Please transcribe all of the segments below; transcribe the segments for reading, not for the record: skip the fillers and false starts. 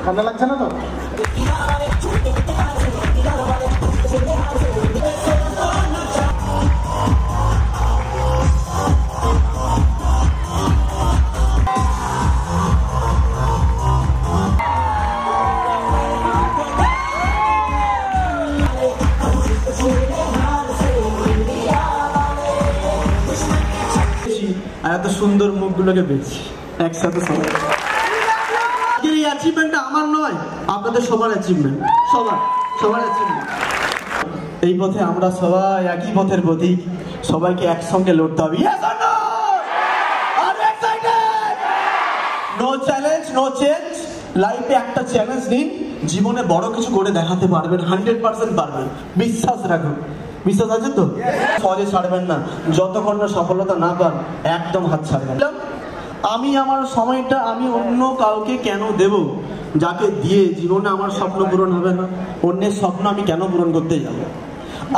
ঠান্ডা লাগছে না তো? আর এত সুন্দর মুখগুলোকে পেয়েছি একসাথে সবাই। এই অ্যাচিভমেন্টটা আমার নয়, আপনাদের সবার অ্যাচিভমেন্ট, সবার অ্যাচিভমেন্ট। এই পথে আমরা সবাই একই পথের প্রতীক, সবাইকে একসঙ্গে লড়তে হবে। No challenge no change. লাইফে একটা চ্যালেঞ্জ নিন, জীবনে বড় কিছু করে দেখাতে পারবেন, 100% পারবেন। বিশ্বাস রাখুন। বিশ্বাস আছে তো? সহজে ছাড়বেন না, যতক্ষণ না সফলতা না পান একদম হাত ছাড়বেন। আমি আমার সময়টা আমি অন্য কাউকে কেন দেব, যাকে দিয়ে জীবনে আমার স্বপ্ন পূরণ হবে না? অন্যের স্বপ্ন আমি কেন পূরণ করতে যাব?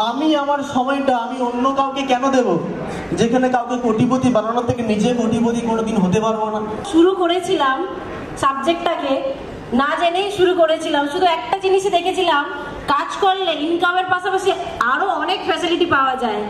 আমি আমার সময়টা আমি অন্য কাউকে কেন দেব, যেখানে কাউকে কোটিপতি বানানোর থেকে নিজে কোটিপতি কোনোদিন হতে পারবো না। শুরু করেছিলাম সাবজেক্টটাকে না জেনেই শুরু করেছিলাম, শুধু একটা জিনিসই দেখেছিলাম, কাজ করলে ইনকামের পাশাপাশি আরো অনেক ফ্যাসিলিটি পাওয়া যায়।